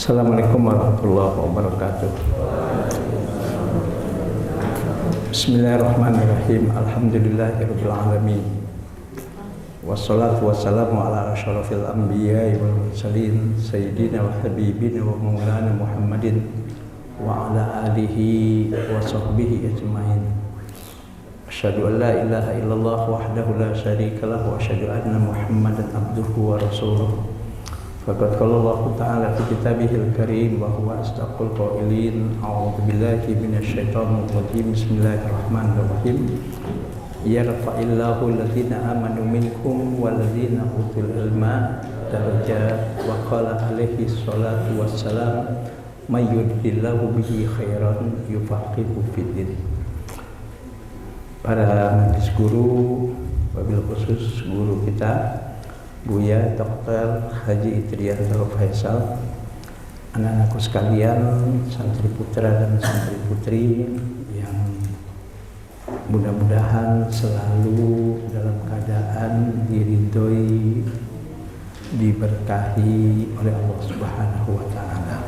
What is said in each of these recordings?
Assalamualaikum warahmatullahi wabarakatuh. Bismillahirrahmanirrahim. Alhamdulillahirabbil alamin. Wassalatu wassalamu ala asyrafil anbiya'i wal mursalin sayyidina wa habibina wa maulana Muhammadin wa ala alihi wa sahbihi ajmain. Asyhadu an la ilaha illallah wahdahu la syarika lah wa asyhadu anna Muhammadan abduhu wa rasuluh. Faqad qala Allah Ta'ala fi kitabihil karim wa huwa asdaqul qailin. A'udzu billahi minasyaitonir rajim. Bismillahirrahmanirrahim. Yarfa'illahu alladziina amanu minkum walladziina utul ilma darajat wa qala alaihi shalatu wassalam may yuridillahu bihi khairan yufaqihu fiddin. Para majelis guru, wabil khusus guru kita Buya Dr. Haji Trianto Faisal, anak-anakku sekalian, santri putra dan santri putri yang mudah-mudahan selalu dalam keadaan diridhoi, diberkahi oleh Allah Subhanahu wa Ta'ala,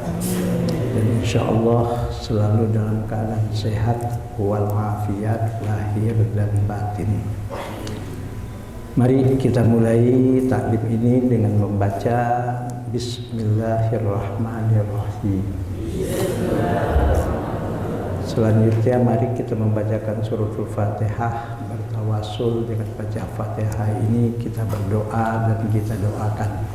dan insya Allah selalu dalam keadaan sehat walafiat lahir dan batin. Mari kita mulai taklim ini dengan membaca Bismillahirrahmanirrahim. Selanjutnya mari kita membacakan suratul Fatihah, bertawasul dengan baca Fatihah ini kita berdoa dan kita doakan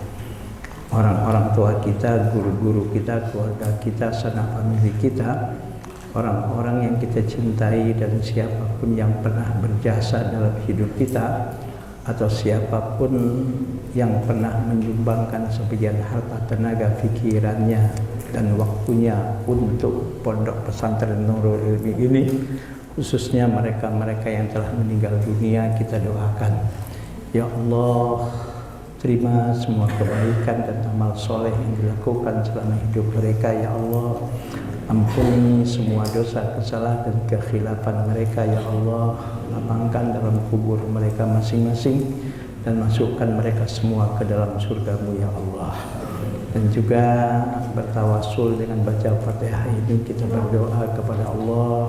orang-orang tua kita, guru-guru kita, keluarga kita, sanak famili kita, orang-orang yang kita cintai dan siapapun yang pernah berjasa dalam hidup kita, atau siapapun yang pernah menyumbangkan sebagian harta, tenaga, pikirannya dan waktunya untuk pondok pesantren Nurul Ilmi ini, khususnya mereka-mereka yang telah meninggal dunia, kita doakan. Ya Allah, terima semua kebaikan dan amal soleh yang dilakukan selama hidup mereka. Ya Allah, ampuni semua dosa, kesalahan dan kekhilafan mereka. Ya Allah, lapangkan dalam kubur mereka masing-masing dan masukkan mereka semua ke dalam surga-Mu ya Allah. Dan juga bertawasul dengan baca Fatihah ini kita berdoa kepada Allah,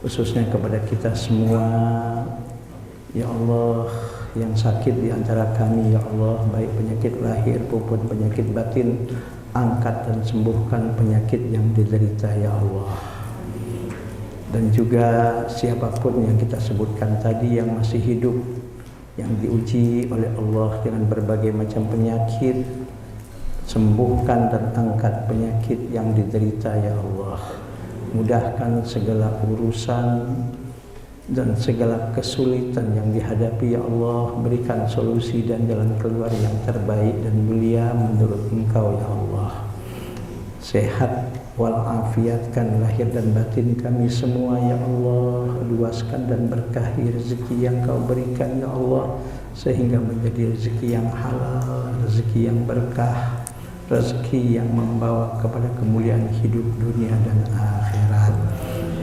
khususnya kepada kita semua. Ya Allah, yang sakit di antara kami ya Allah, baik penyakit lahir maupun penyakit batin, angkat dan sembuhkan penyakit yang diderita ya Allah. Dan juga siapapun yang kita sebutkan tadi yang masih hidup, yang diuji oleh Allah dengan berbagai macam penyakit, sembuhkan dan angkat penyakit yang diderita ya Allah. Mudahkan segala urusan dan segala kesulitan yang dihadapi ya Allah. Berikan solusi dan jalan keluar yang terbaik dan mulia menurut Engkau ya Allah. Sehat walafiatkan lahir dan batin kami semua ya Allah. Luaskan dan berkahi rezeki yang Kau berikan ya Allah, sehingga menjadi rezeki yang halal, rezeki yang berkah, rezeki yang membawa kepada kemuliaan hidup dunia dan akhirat.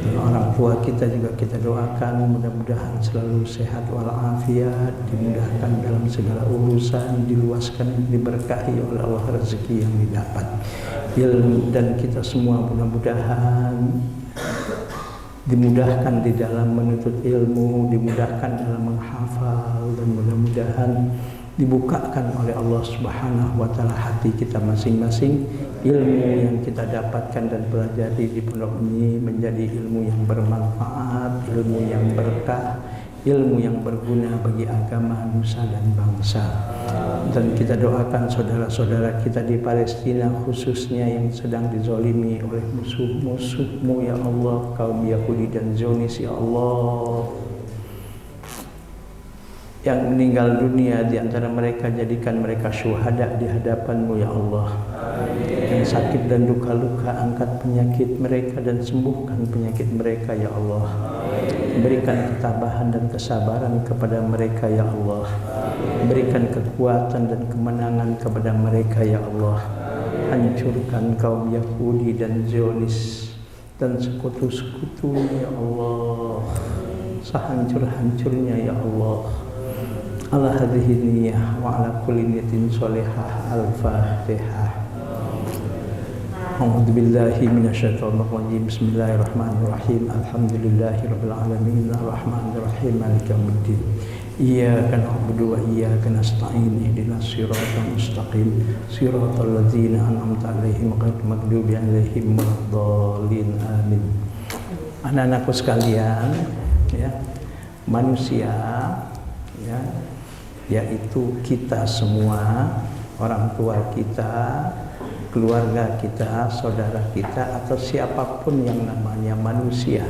Dan orang tua kita juga kita doakan mudah-mudahan selalu sehat walafiat, dimudahkan dalam segala urusan, diluaskan, diberkahi oleh Allah rezeki yang didapat. Ilmu dan kita semua mudah-mudahan dimudahkan di dalam menuntut ilmu, dimudahkan dalam menghafal, dan mudah-mudahan dibukakan oleh Allah Subhanahu wa Ta'ala hati kita masing-masing. Ilmu yang kita dapatkan dan pelajari di pondok ini menjadi ilmu yang bermanfaat, ilmu yang berkah, ilmu yang berguna bagi agama, nusa dan bangsa. Dan kita doakan saudara-saudara kita di Palestina khususnya yang sedang dizolimi oleh musuh-musuh-Mu ya Allah, kaum Yahudi dan Zionis ya Allah. Yang meninggal dunia di antara mereka, jadikan mereka syuhada di hadapan-Mu ya Allah. Yang sakit dan luka-luka, angkat penyakit mereka dan sembuhkan penyakit mereka ya Allah. Berikan ketabahan dan kesabaran kepada mereka ya Allah. Berikan kekuatan dan kemenangan kepada mereka ya Allah. Hancurkan kaum Yahudi dan Zionis dan sekutu-sekutunya ya Allah, sehancur-hancurnya ya Allah. Ala hadhihi niyah wa ala kulli niyatin sholihah. Al-Fatihah. A'udzu billahi minasyaitonir rajim. Bismillahirrahmanirrahim. Alhamdulillahirabbil alamin arrahmanir rahim maliki yaumiddin. Iyyaka na'budu wa iyyaka nasta'in. Ihdinas siratal mustaqim. Siratal ladzina an'amta 'alaihim ghairil maghdubi 'alaihim waladdallin. Amin. Anak-anakku sekalian, ya, manusia, ya, yaitu kita semua, orang tua kita, keluarga kita, saudara kita, atau siapapun yang namanya manusia,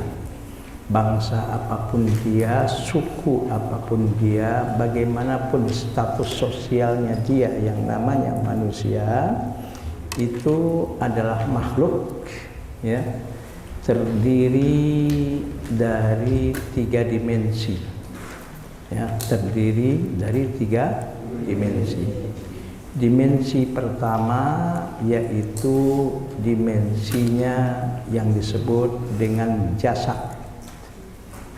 bangsa apapun dia, suku apapun dia, bagaimanapun status sosialnya dia, yang namanya manusia itu adalah makhluk, ya, terdiri dari 3 dimensi, ya, terdiri dari 3 dimensi. Dimensi pertama yaitu dimensinya yang disebut dengan jasad.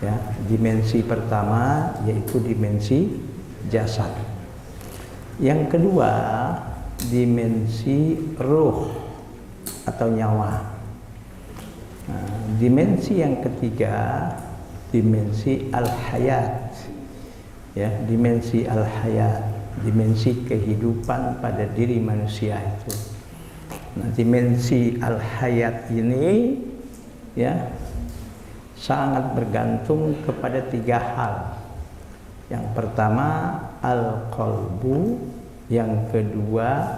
Ya, dimensi pertama yaitu dimensi jasad. Yang kedua, dimensi ruh atau nyawa. Nah, dimensi yang ketiga, dimensi al-hayat. Ya, dimensi al-hayat, dimensi kehidupan pada diri manusia itu. Nah, dimensi al-hayat ini, ya, sangat bergantung kepada 3 hal. Yang pertama al-qalbu, yang kedua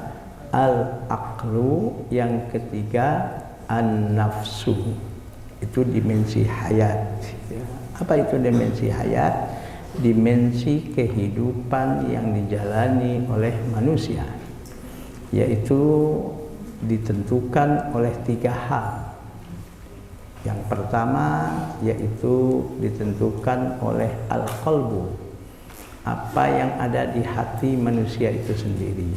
al-aqlu, yang ketiga an-nafsu. Itu dimensi hayat, ya. Apa itu dimensi hayat? Dimensi kehidupan yang dijalani oleh manusia, yaitu ditentukan oleh 3 hal. Yang pertama yaitu ditentukan oleh al-qalbu, apa yang ada di hati manusia itu sendiri.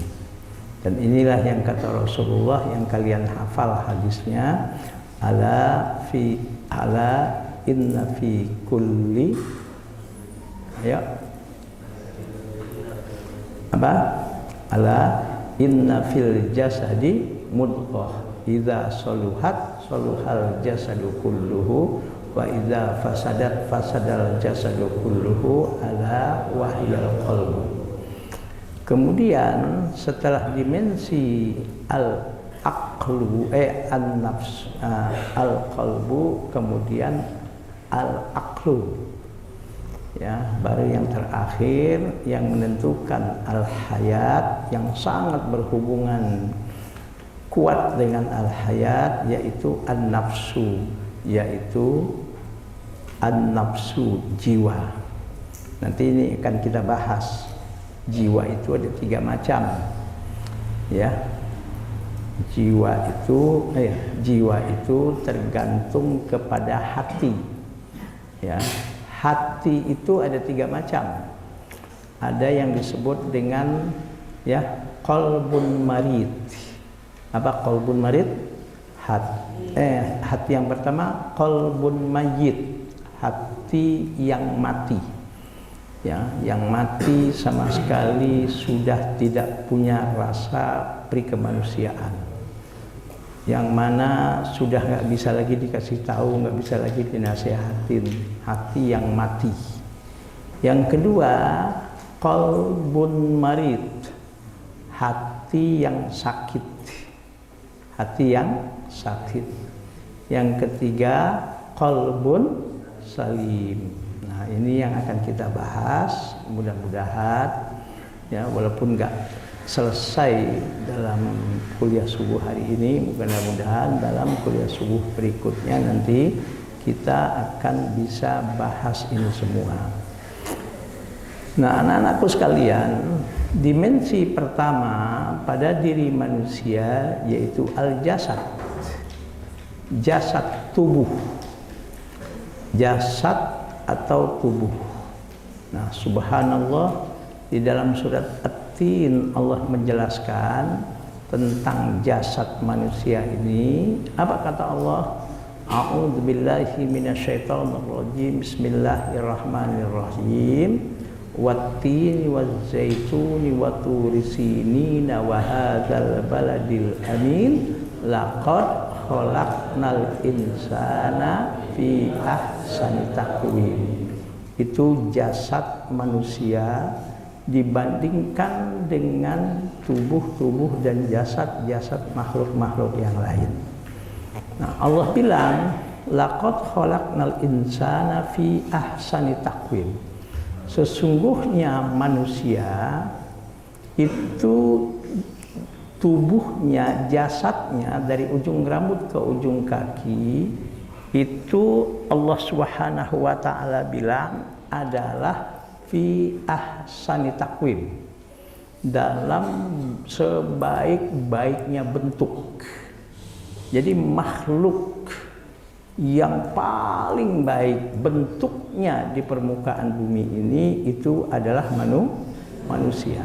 Dan inilah yang kata Rasulullah yang kalian hafal hadisnya, ala inna fi kulli, ya, apa? Ala inna fil jasadi mudghah idza saluhat saluhal jasadu kulluhu wa idza fasadat fasadal jasadu kulluhu ala wahyal qalbu. Kemudian setelah dimensi al-aqlu an-nafs, al-qalbu, kemudian al-aqlu, ya, baru yang terakhir yang menentukan al-hayat, yang sangat berhubungan kuat dengan al-hayat, yaitu an-nafsu, yaitu an-nafsu, jiwa. Nanti ini akan kita bahas. Jiwa itu ada 3 macam, ya. Jiwa itu tergantung kepada hati, ya. Hati itu ada 3 macam. Ada yang disebut dengan, ya, qalbun marid. Apa qalbun marid? Hati yang pertama qalbun mayyit, hati yang mati. Ya, yang mati sama sekali sudah tidak punya rasa prikemanusiaan. Yang mana sudah nggak bisa lagi dikasih tahu, nggak bisa lagi dinasihatin, hati yang mati. Yang kedua, qalbun marid, hati yang sakit, hati yang sakit. Yang ketiga, qalbun salim. Nah, ini yang akan kita bahas, mudah-mudahan, ya, walaupun nggak selesai dalam kuliah subuh hari ini, mudah-mudahan dalam kuliah subuh berikutnya nanti kita akan bisa bahas ini semua. Nah, anak-anakku sekalian, dimensi pertama pada diri manusia yaitu al-jasad, jasad tubuh, jasad atau tubuh. Nah, subhanallah, di dalam surat At-Tin Allah menjelaskan tentang jasad manusia ini. Apa kata Allah? A'udzubillahi minasyaitonir rajim. Bismillahirrahmanirrahim. Wattini wazzaituni waturi sinina wa hadzal baladil amin laqad khalaqnal insana fi ahsani taqwim. Itu jasad manusia dibandingkan dengan tubuh-tubuh dan jasad-jasad makhluk-makhluk yang lain. Nah, Allah bilang laqad khalaqnal insana fi ahsani taqwim. Sesungguhnya manusia itu tubuhnya, jasadnya dari ujung rambut ke ujung kaki itu Allah Subhanahu wa taala bilang adalah fi ahsani taqwim, dalam sebaik-baiknya bentuk. Jadi makhluk yang paling baik bentuknya di permukaan bumi ini itu adalah manusia.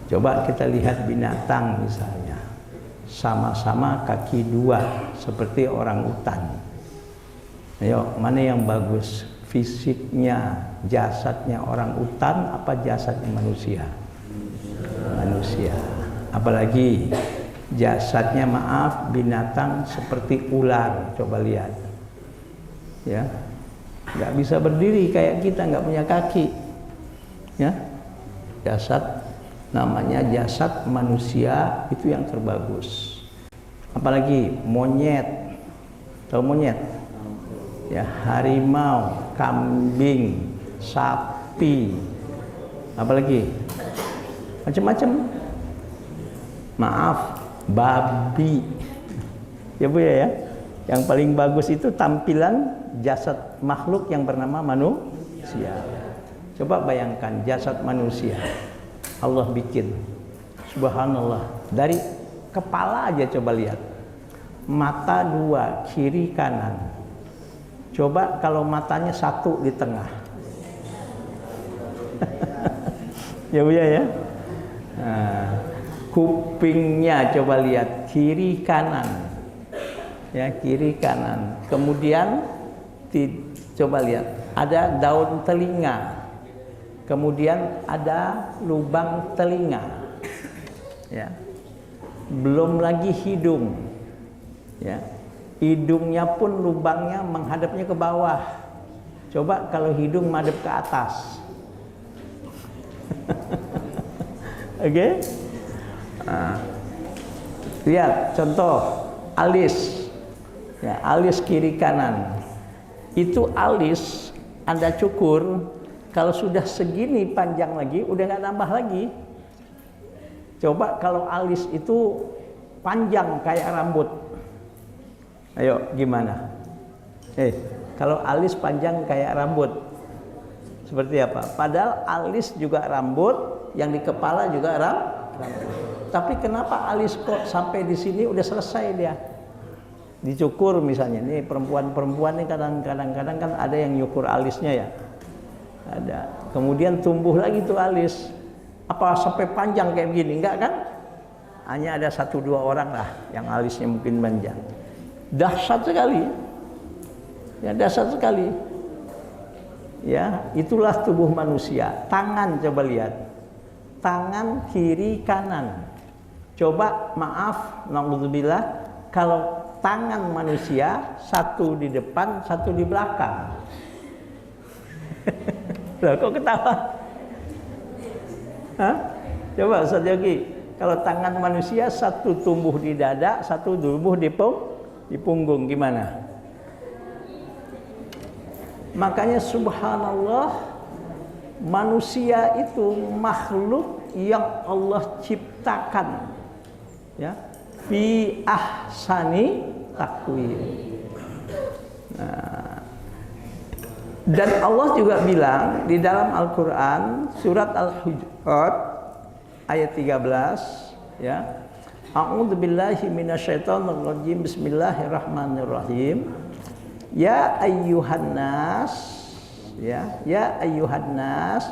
Coba kita lihat binatang misalnya, sama-sama kaki dua seperti orang utan. Ayo, mana yang bagus? Fisiknya, jasadnya orang utan apa jasadnya manusia? Manusia. Apalagi jasadnya, maaf, binatang seperti ular. Coba lihat, ya, nggak bisa berdiri kayak kita, nggak punya kaki, ya. Jasad, namanya jasad manusia itu yang terbagus. Apalagi monyet, tahu monyet? Ya, harimau, kambing, sapi, apalagi macam-macam. Maaf, babi, ya Bu ya. Yang paling bagus itu tampilan jasad makhluk yang bernama manusia. Coba bayangkan jasad manusia Allah bikin, subhanallah, dari kepala aja coba lihat, mata dua kiri kanan. Coba kalau matanya satu di tengah. Ya Bu ya. Nah, kupingnya coba lihat kiri kanan, ya, kiri kanan. Kemudian coba lihat ada daun telinga, kemudian ada lubang telinga, ya. Belum lagi hidung, ya. Hidungnya pun lubangnya menghadapnya ke bawah. Coba kalau hidung madep ke atas. Oke? Nah, lihat contoh alis, ya, alis kiri kanan. Itu alis Anda cukur, kalau sudah segini panjang lagi udah nggak nambah lagi. Coba kalau alis itu panjang kayak rambut, ayo gimana? Kalau alis panjang kayak rambut seperti apa? Padahal alis juga rambut, yang di kepala juga rambut. Tapi kenapa alis kok sampai di sini udah selesai dia? Dicukur misalnya, nih perempuan-perempuan nih kadang-kadang kan ada yang nyukur alisnya ya. Ada. Kemudian tumbuh lagi tuh alis. Apa sampai panjang kayak begini? Enggak kan? Hanya ada 1-2 orang lah yang alisnya mungkin panjang. Dahsyat sekali. Ya, dahsyat sekali. Ya, itulah tubuh manusia. Tangan coba lihat. Tangan kiri kanan. Coba maaf, naudzubillah, kalau tangan manusia satu di depan, satu di belakang. Loh, kok ketawa? Hah? Coba Ustaz Yogi, kalau tangan manusia satu tumbuh di dada, satu tumbuh di punggung, gimana? Makanya subhanallah, manusia itu makhluk yang Allah ciptakan, ya, fi ahsani taqwim. Nah, dan Allah juga bilang di dalam Al-Quran surat Al-Hujurat ayat 13, ya, a'udzubillahi minasyaitonirrajim, bismillahirrahmanirrahim, ya ayyuhan nas, ya ayyuhan nas,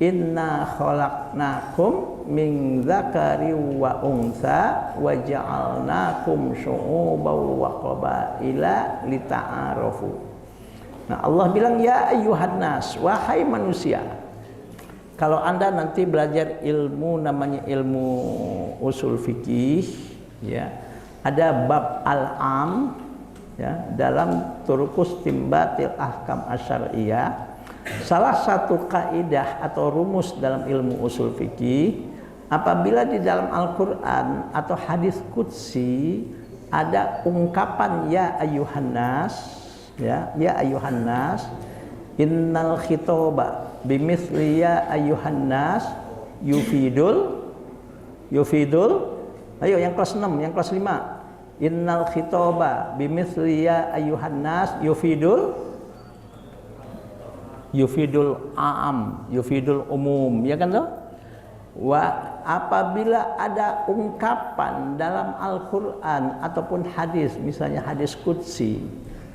inna khalaqnakum min dzakari wa untha wa ja'alnakum syu'uban wa qabaila lita'arafu. Nah, Allah bilang ya ayyuhan nas, wahai manusia. Kalau Anda nanti belajar ilmu namanya ilmu usul fikih, ya, ada bab al-am ya dalam turuqus istinbatil ahkam asyariyah. Salah satu kaidah atau rumus dalam ilmu usul fikih, apabila di dalam Al-Qur'an atau hadis qudsi ada ungkapan ya ayuhan nas, ya ayuhan nas, innal khitoba bimithli ya ayuhan nas yufidul, ayo yang kelas 6, yang kelas 5, innal khitoba bimithli ya ayuhan nas yufidul am, yufidul umum, ya kan toh? Apabila ada ungkapan dalam Al-Qur'an ataupun hadis, misalnya hadis qudsi,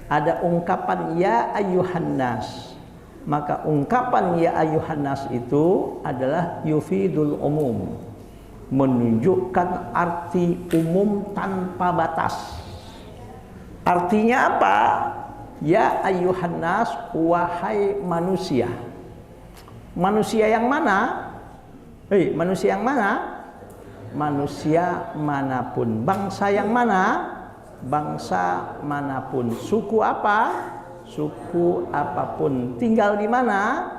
ada ungkapan ya ayyuhan nas, maka ungkapan ya ayyuhan nas itu adalah yufidul umum, menunjukkan arti umum tanpa batas. Artinya apa? Ya ayyuhan nas, wahai manusia. Manusia yang mana? Manusia yang mana? Manusia manapun. Bangsa yang mana? Bangsa manapun. Suku apa? Suku apapun. Tinggal di mana?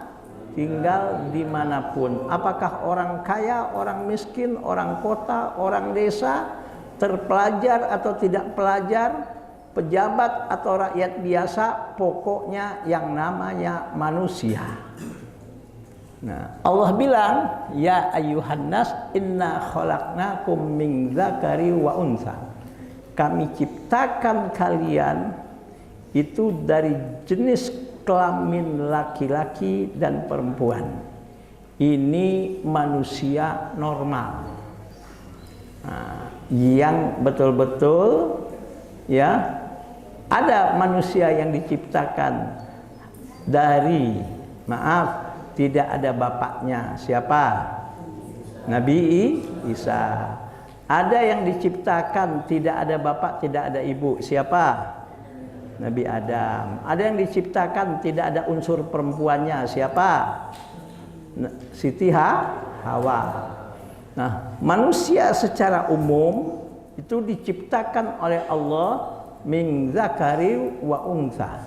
Tinggal dimanapun. Apakah orang kaya, orang miskin, orang kota, orang desa, terpelajar atau tidak pelajar, pejabat atau rakyat biasa, pokoknya yang namanya manusia. Nah, Allah bilang, ya ayyuhan nas inna khalaqnakum min dzakari wa unsa. Kami ciptakan kalian itu dari jenis kelamin laki-laki dan perempuan. Ini manusia normal. Nah, yang betul-betul ya ada manusia yang diciptakan dari, maaf, tidak ada bapaknya. Siapa? Nabi Isa. Ada yang diciptakan tidak ada bapak, tidak ada ibu. Siapa? Nabi Adam. Ada yang diciptakan tidak ada unsur perempuannya. Siapa? Siti Hawa. Nah, manusia secara umum itu diciptakan oleh Allah min zakari wa unsa.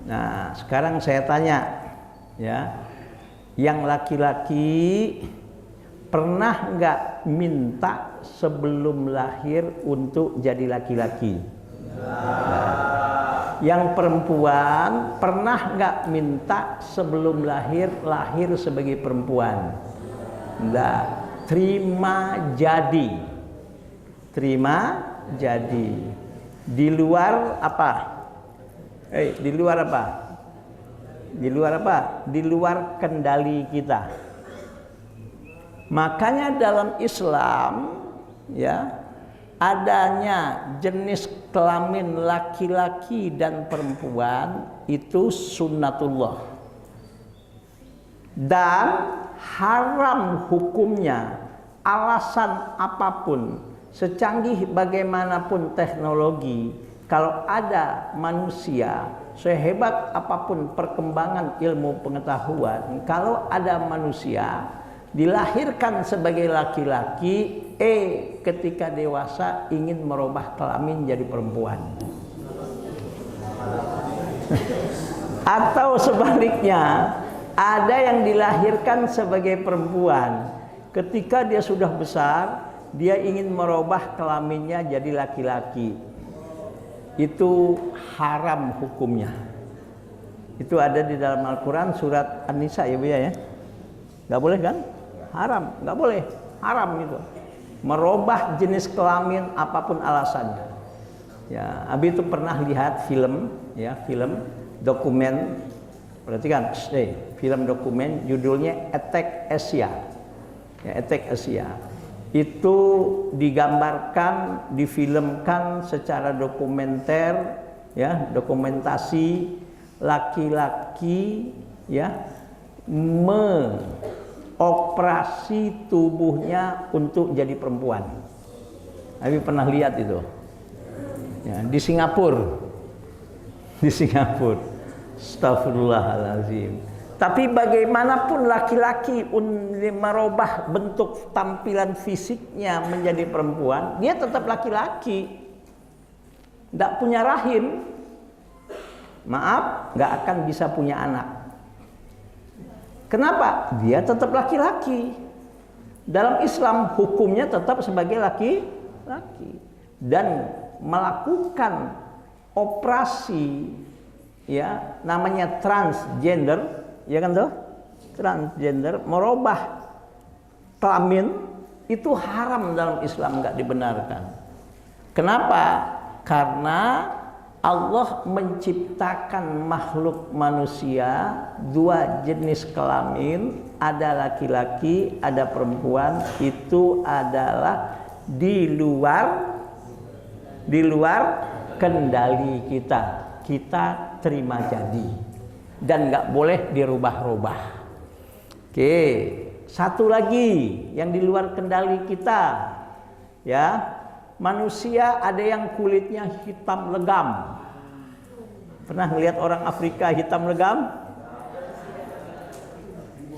Nah, sekarang saya tanya, ya, yang laki-laki pernah nggak minta sebelum lahir untuk jadi laki-laki? Nah, yang perempuan pernah nggak minta sebelum lahir sebagai perempuan? Nggak, terima jadi. Di luar apa? Di luar apa? Di luar apa? Di luar kendali kita. Makanya dalam Islam, ya, adanya jenis kelamin laki-laki dan perempuan itu sunnatullah. Dan haram hukumnya, alasan apapun, secanggih bagaimanapun teknologi, kalau ada manusia, sehebat apapun perkembangan ilmu pengetahuan, kalau ada manusia dilahirkan sebagai laki-laki, ketika dewasa ingin merubah kelamin jadi perempuan. Atau sebaliknya, ada yang dilahirkan sebagai perempuan, ketika dia sudah besar, dia ingin merubah kelaminnya jadi laki-laki. Itu haram hukumnya. Itu ada di dalam Al-Quran surat An-Nisa, ya Bu ya. Nggak boleh kan? Haram, nggak boleh. Haram itu. Merubah jenis kelamin apapun alasannya. Ya, Abi itu pernah lihat film, ya, film dokumen. Perhatikan, film dokumen judulnya Attack Asia. Ya, Attack Asia. Itu digambarkan, difilmkan secara dokumenter, ya, dokumentasi laki-laki, ya, mengoperasi tubuhnya untuk jadi perempuan. Abi pernah lihat itu, ya, di Singapura. Astagfirullahaladzim. Tapi bagaimanapun laki-laki merubah bentuk tampilan fisiknya menjadi perempuan, dia tetap laki-laki. Tidak punya rahim, maaf, nggak akan bisa punya anak. Kenapa? Dia tetap laki-laki. Dalam Islam hukumnya tetap sebagai laki-laki dan melakukan operasi, ya, namanya transgender. Ya kan tuh, transgender, merubah kelamin itu haram dalam Islam, nggak dibenarkan. Kenapa? Karena Allah menciptakan makhluk manusia dua jenis kelamin, ada laki-laki, ada perempuan, itu adalah di luar kendali kita. Kita terima jadi. Dan nggak boleh dirubah-rubah. Oke, satu lagi yang di luar kendali kita, ya, manusia ada yang kulitnya hitam legam. Pernah ngelihat orang Afrika hitam legam?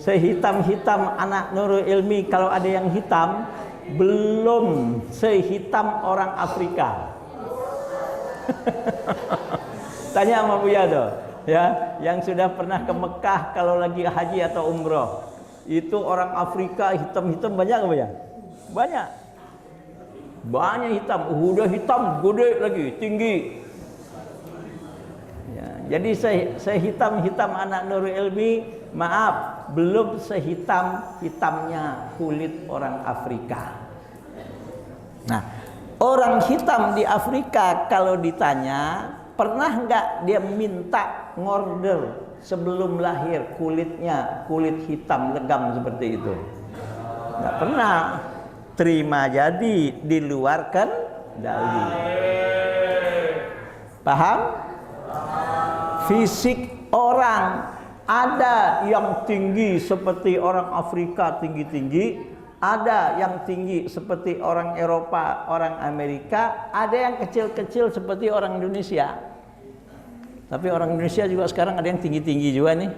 Sehitam-hitam anak Nurul Ilmi, kalau ada yang hitam, belum sehitam orang Afrika. Tanya sama Buya tuh. Ya, yang sudah pernah ke Mekah kalau lagi haji atau umroh, itu orang Afrika hitam-hitam banyak apa ya? Banyak hitam, udah hitam, gede lagi, tinggi. Ya, jadi sehitam-hitam anak Nurul Ilmi, maaf, belum sehitam-hitamnya kulit orang Afrika. Nah, orang hitam di Afrika kalau ditanya, pernah nggak dia minta ngorder sebelum lahir kulitnya kulit hitam legam seperti itu? Nggak pernah. Terima jadi, di luar kendali. Paham? Fisik orang ada yang tinggi seperti orang Afrika tinggi-tinggi, ada yang tinggi seperti orang Eropa, orang Amerika, ada yang kecil-kecil seperti orang Indonesia. Tapi orang Indonesia juga sekarang ada yang tinggi-tinggi juga nih.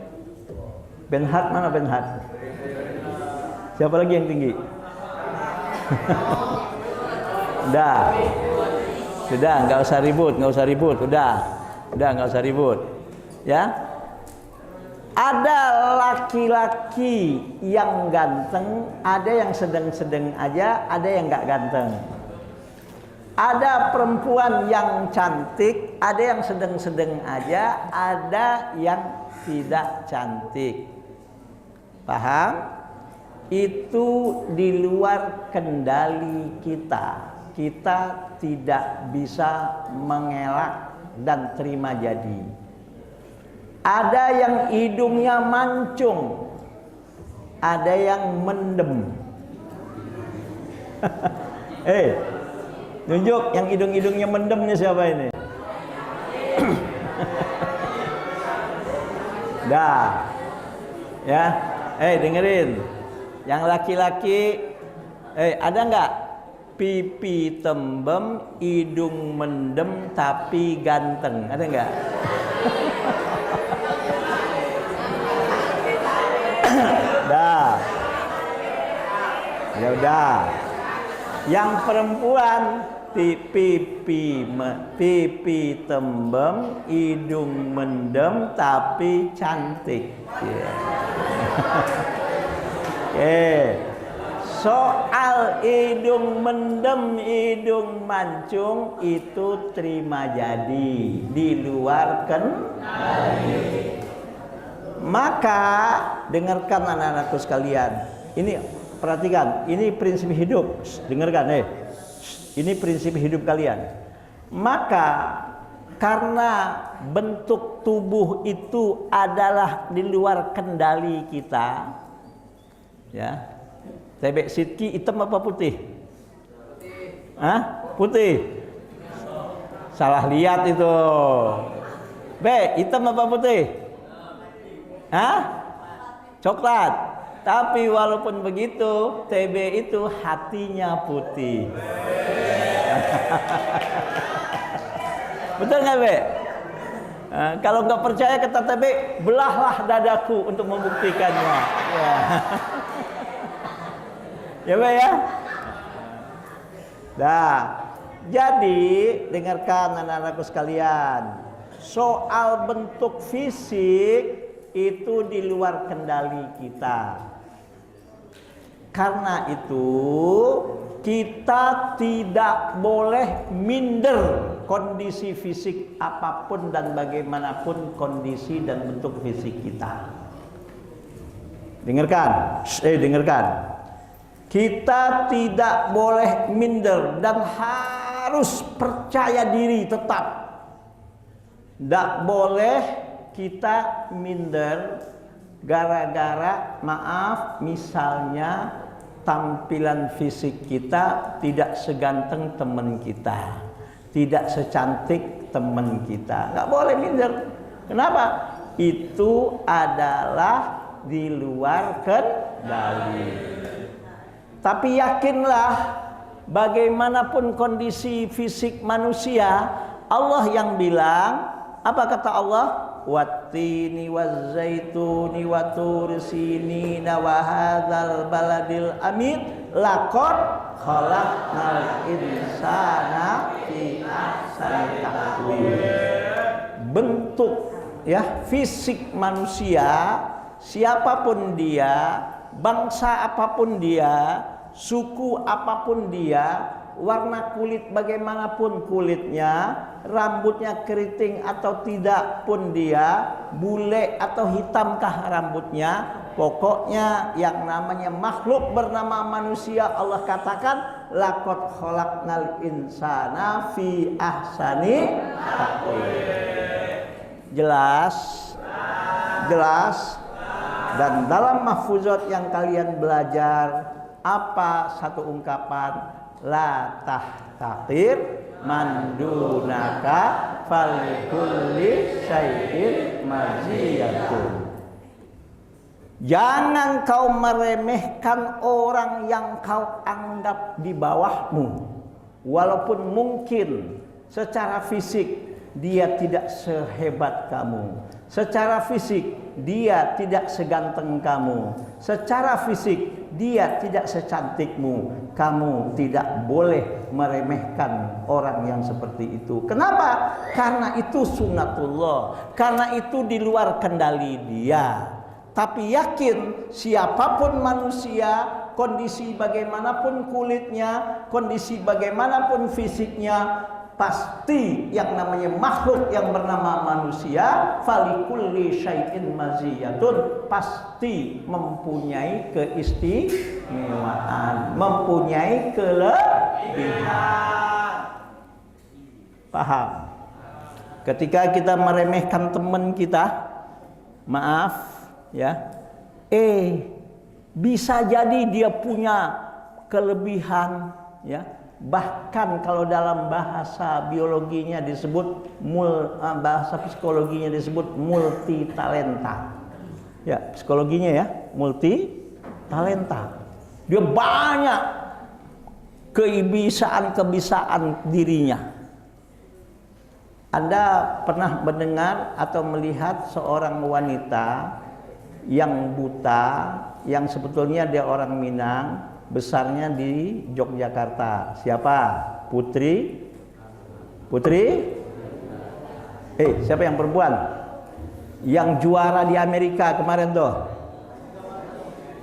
Benhart mana Benhart? Siapa lagi yang tinggi? Sudah, nggak usah ribut, udah, nggak usah ribut, ya. Ada laki-laki yang ganteng, ada yang sedang-sedang aja, ada yang nggak ganteng. Ada perempuan yang cantik, ada yang sedang-sedang aja, ada yang tidak cantik. Paham? Itu di luar kendali kita. Kita tidak bisa mengelak dan terima jadi. Ada yang hidungnya mancung, ada yang mendem. Tunjuk yang hidung-hidungnya mendemnya siapa ini? Dah. Ya. Dengerin. Yang laki-laki ada nggak pipi tembem, hidung mendem tapi ganteng? Ada nggak? Dah. Ya udah. Yang perempuan pipi tembem, hidung mendem tapi cantik. Soal hidung mendem, hidung mancung itu terima jadi, di luar kendali. Maka dengarkan anak-anakku sekalian, ini perhatikan, ini prinsip hidup. Dengarkan, ini prinsip hidup kalian. Maka karena bentuk tubuh itu adalah di luar kendali kita, ya. Tebek Sidki hitam apa putih? Putih. Salah lihat itu. Hitam apa putih? Coklat. Tapi walaupun begitu, TB itu hatinya putih. Betul nggak, Be? Kalau nggak percaya kata TB, belahlah dadaku untuk membuktikannya. Ya, ya Pak ya. Nah, jadi dengarkan anak-anakku sekalian, soal bentuk fisik itu di luar kendali kita. Karena itu kita tidak boleh minder kondisi fisik apapun dan bagaimanapun kondisi dan bentuk fisik kita. Dengarkan. Kita tidak boleh minder dan harus percaya diri tetap. Tidak boleh kita minder gara-gara misalnya tampilan fisik kita tidak seganteng teman kita, tidak secantik teman kita. Nggak boleh minder. Kenapa? Itu adalah di luar kendali. Tapi yakinlah, bagaimanapun kondisi fisik manusia, Allah yang bilang, apa kata Allah? Wattini wazzaituni wa tursini wa hadzal baladil amin laqad khalaqnal insana fi ahsani taqwim. Bentuk ya fisik manusia, siapapun dia, bangsa apapun dia, suku apapun dia, warna kulit bagaimanapun kulitnya, rambutnya keriting atau tidak pun dia, bule atau hitamkah rambutnya, pokoknya yang namanya makhluk bernama manusia, Allah katakan laqad khalaqnal insana fi ahsani taqwim. Jelas. Dan dalam mahfuzat yang kalian belajar, apa satu ungkapan? La tahtakir mandunaka falikulli syai'in maziyatun. Jangan kau meremehkan orang yang kau anggap di bawahmu, walaupun mungkin secara fisik dia tidak sehebat kamu, secara fisik dia tidak seganteng kamu, secara fisik dia tidak secantikmu. Kamu tidak boleh meremehkan orang yang seperti itu. Kenapa? Karena itu sunnatullah, karena itu di luar kendali dia. Tapi yakin, siapapun manusia, kondisi bagaimanapun kulitnya, kondisi bagaimanapun fisiknya, pasti yang namanya makhluk yang bernama manusia, falikulli syai'in maziyatun, pasti mempunyai keistimewaan, mempunyai kelebihan. Paham? Ketika kita meremehkan teman kita, maaf ya, bisa jadi dia punya kelebihan ya. Bahkan kalau dalam bahasa biologinya disebut bahasa psikologinya disebut multi talenta. Ya, psikologinya ya, multi talenta. Dia banyak kebisaan dirinya. Anda pernah mendengar atau melihat seorang wanita yang buta, yang sebetulnya dia orang Minang, besarnya di Yogyakarta. Siapa? Putri? Siapa yang perempuan? Yang juara di Amerika kemarin tuh?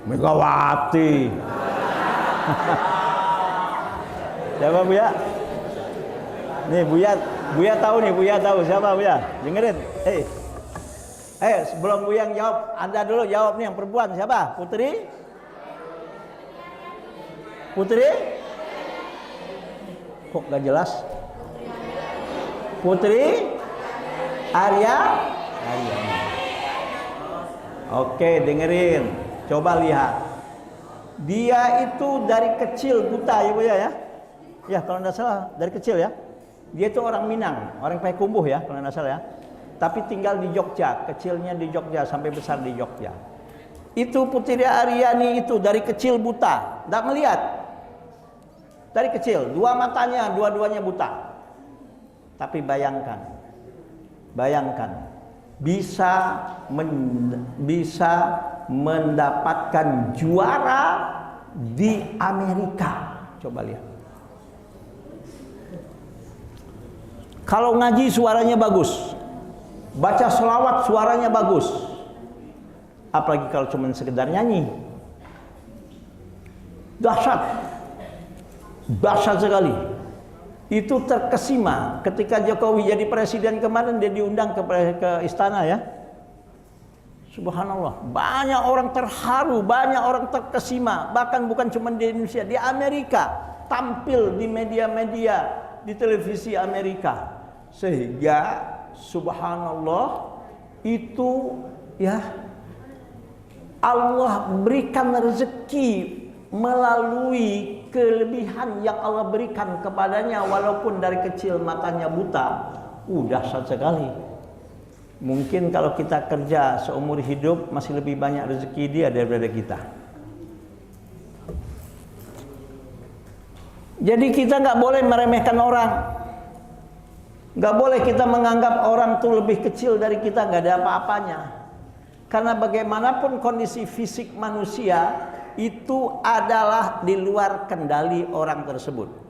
Megawati. Siapa Buya? Nih Buya tahu nih, Buya tahu siapa Buya? Dengerin. Sebelum Buya jawab, Anda dulu jawab nih yang perempuan siapa? Putri? Kok gak jelas? Putri Arya. Oke, dengerin. Coba lihat. Dia itu dari kecil buta ya Bu ya. Ya, kalau tidak salah dari kecil ya. Dia itu orang Minang, orang Payakumbuh ya kalau tidak salah ya. Tapi tinggal di Jogja, kecilnya di Jogja sampai besar di Jogja. Itu Putri Aryani itu dari kecil buta, tidak melihat. Dari kecil, dua matanya, dua-duanya buta. Tapi bayangkan, Bayangkan, bisa mendapatkan juara di Amerika. Coba lihat. Kalau ngaji suaranya bagus, baca sholawat suaranya bagus, apalagi kalau cuma sekedar nyanyi, dahsyat, dahsyat sekali. Itu terkesima ketika Jokowi jadi presiden kemarin, dia diundang ke istana ya. Subhanallah, banyak orang terharu, banyak orang terkesima. Bahkan bukan cuma di Indonesia, di Amerika, tampil di media-media, di televisi Amerika. Sehingga subhanallah, itu ya Allah berikan rezeki melalui kelebihan yang Allah berikan kepadanya, walaupun dari kecil matanya buta. Dahsyat sekali. Mungkin kalau kita kerja seumur hidup masih lebih banyak rezeki dia daripada kita. Jadi kita nggak boleh meremehkan orang, nggak boleh kita menganggap orang tuh lebih kecil dari kita, nggak ada apa-apanya. Karena bagaimanapun kondisi fisik manusia itu adalah di luar kendali orang tersebut.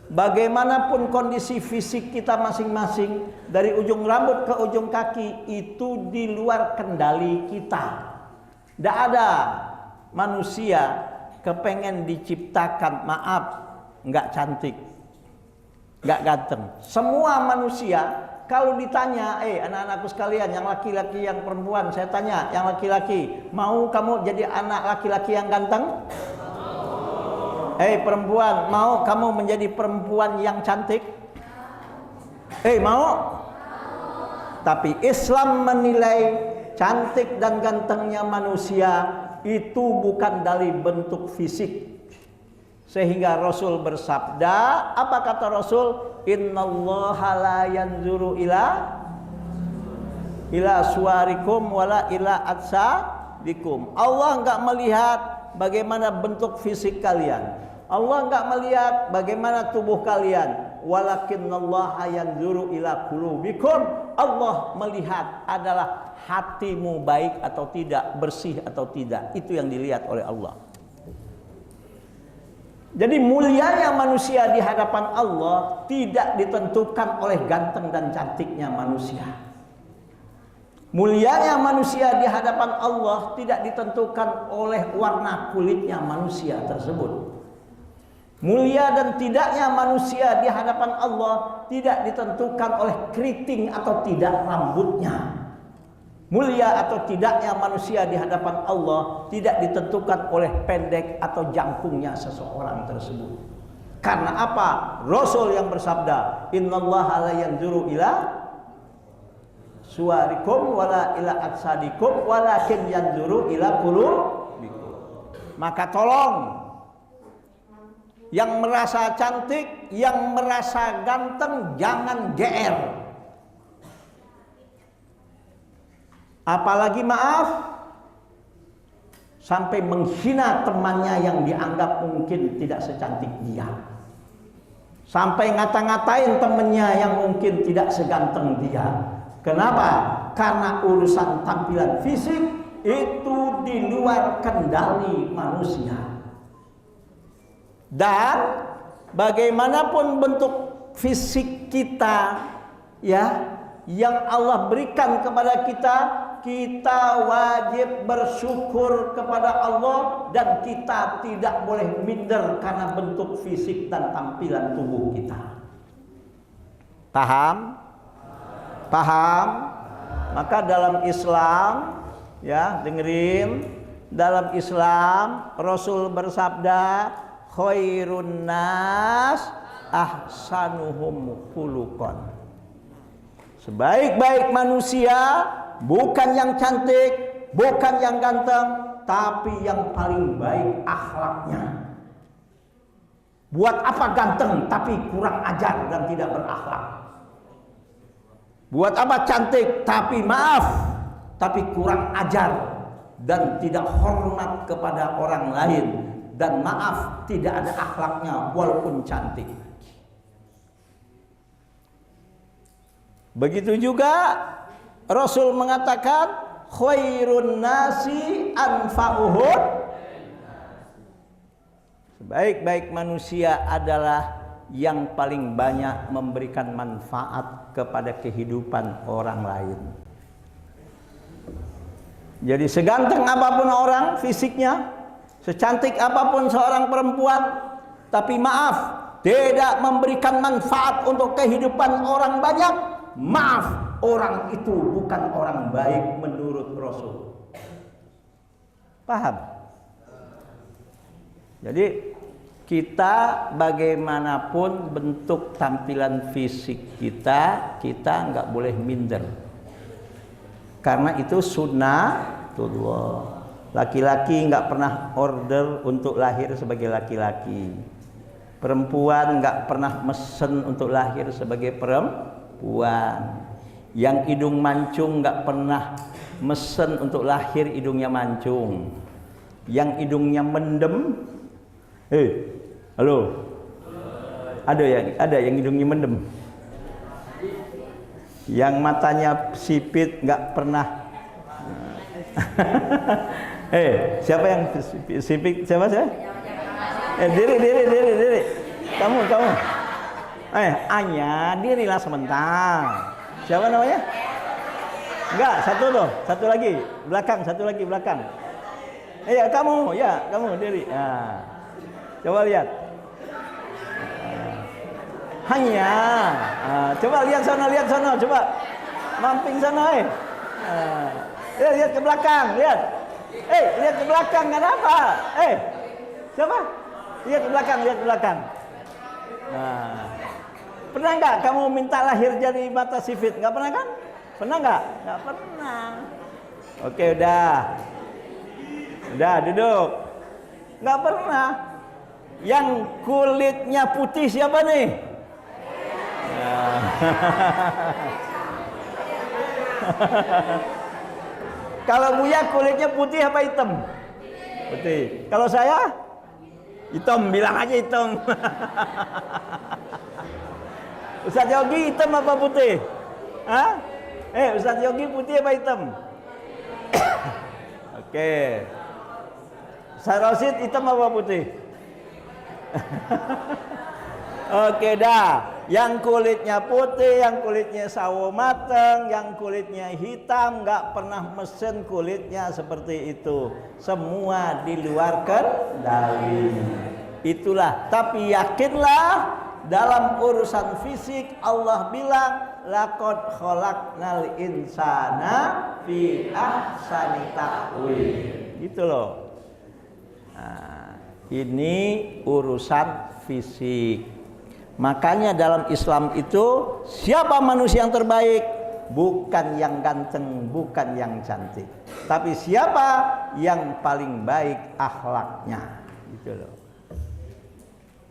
Bagaimanapun kondisi fisik kita masing-masing, dari ujung rambut ke ujung kaki, itu di luar kendali kita. Tidak ada manusia kepengen diciptakan, maaf, nggak cantik, nggak ganteng. Semua manusia kalau ditanya, anak-anakku sekalian, yang laki-laki, yang perempuan, saya tanya, yang laki-laki, mau kamu jadi anak laki-laki yang ganteng? Perempuan, mau kamu menjadi perempuan yang cantik? Mau? Tapi Islam menilai cantik dan gantengnya manusia itu bukan dari bentuk fisik. Sehingga Rasul bersabda, apa kata Rasul? Innallaha la yanzuru ila suwarikum wala ila atsadikum. Allah enggak melihat bagaimana bentuk fisik kalian. Allah enggak melihat bagaimana tubuh kalian. Walakinnallaha yanzuru ila qulubikum. Allah melihat adalah hatimu baik atau tidak, bersih atau tidak. Itu yang dilihat oleh Allah. Jadi mulianya manusia di hadapan Allah tidak ditentukan oleh ganteng dan cantiknya manusia. Mulianya manusia di hadapan Allah tidak ditentukan oleh warna kulitnya manusia tersebut. Mulia dan tidaknya manusia di hadapan Allah tidak ditentukan oleh keriting atau tidak rambutnya. Mulia atau tidaknya manusia di hadapan Allah tidak ditentukan oleh pendek atau jangkungnya seseorang tersebut. Karena apa? Rasul yang bersabda, innallaha la yanzuru ila suwarikum wala ila atsadikum walakin yanzuru ila qulubikum. Maka tolong, yang merasa cantik, yang merasa ganteng, jangan GR. Apalagi maaf, sampai menghina temannya yang dianggap mungkin tidak secantik dia. Sampai ngata-ngatain temannya yang mungkin tidak seganteng dia. Kenapa? Karena urusan tampilan fisik itu di luar kendali manusia. Dan bagaimanapun bentuk fisik kita, ya, yang Allah berikan kepada kita, kita wajib bersyukur kepada Allah dan kita tidak boleh minder karena bentuk fisik dan tampilan tubuh kita. Paham? Paham? Maka dalam Islam, ya, dengerin, dalam Islam Rasul bersabda, khairun nas ahsanuhum khuluqan. Sebaik-baik manusia bukan yang cantik, bukan yang ganteng, tapi yang paling baik akhlaknya. Buat apa ganteng tapi kurang ajar dan tidak berakhlak? Buat apa cantik tapi maaf, tapi kurang ajar dan tidak hormat kepada orang lain, dan maaf tidak ada akhlaknya walaupun cantik. Begitu juga Rasul mengatakan khairun nasi anfa'uhum. Sebaik-baik manusia adalah yang paling banyak memberikan manfaat kepada kehidupan orang lain. Jadi seganteng apapun orang fisiknya, secantik apapun seorang perempuan, tapi maaf, tidak memberikan manfaat untuk kehidupan orang banyak, maaf, orang itu bukan orang baik menurut Rasul. Paham? Jadi kita bagaimanapun bentuk tampilan fisik kita nggak boleh minder. Karena itu sunnatullah. Laki-laki nggak pernah order untuk lahir sebagai laki-laki. Perempuan nggak pernah mesen untuk lahir sebagai perempuan. Yang hidung mancung nggak pernah mesen untuk lahir hidungnya mancung. Yang hidungnya mendem, halo, ada yang hidungnya mendem. Yang matanya sipit nggak pernah. Siapa yang sipit? Siapa saya? Diri. Kamu. Anya, dirilah sebentar. Siapa namanya? Enggak, satu lagi belakang. Kamu diri. Nah, coba lihat. Hanya, coba lihat sana, coba mamping sana, lihat ke belakang, lihat ke belakang, nggak ada apa, siapa? Lihat ke belakang. Nah, pernah nggak kamu minta lahir jadi mata sipit? Nggak pernah kan? Pernah nggak? Nggak pernah. Oke, udah duduk. Nggak pernah. Yang kulitnya putih siapa nih? Kalau Buya kulitnya putih apa hitam? Putih. Kalau saya hitam, bilang aja hitam. Ustaz Yogi hitam apa putih? Hah? Ustaz Yogi putih apa hitam? Oke. Ustaz Rosid hitam apa putih? Oke dah. Yang kulitnya putih, yang kulitnya sawo mateng, yang kulitnya hitam, nggak pernah mesen kulitnya seperti itu. Semua di luar kendali. Itulah. Tapi yakinlah dalam urusan fisik Allah bilang laqad khalaqnal insana fi ahsani taqwim. Gitu loh. Nah, ini urusan fisik. Makanya dalam Islam itu siapa manusia yang terbaik? Bukan yang ganteng, bukan yang cantik, tapi siapa yang paling baik akhlaknya. Gitu loh.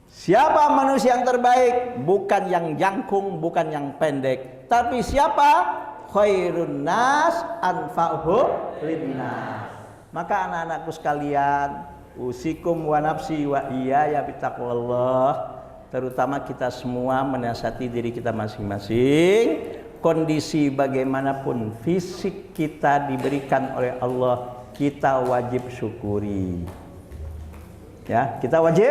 Siapa manusia yang terbaik? Bukan yang jangkung, bukan yang pendek, tapi siapa? Khairun nas anfa'uhum linnas. Maka anak-anakku sekalian, usikum wa nafsi wa iyaya bittaqwallah. Terutama kita semua menasihati diri kita masing-masing. Kondisi bagaimanapun fisik kita diberikan oleh Allah, kita wajib syukuri. Ya, kita wajib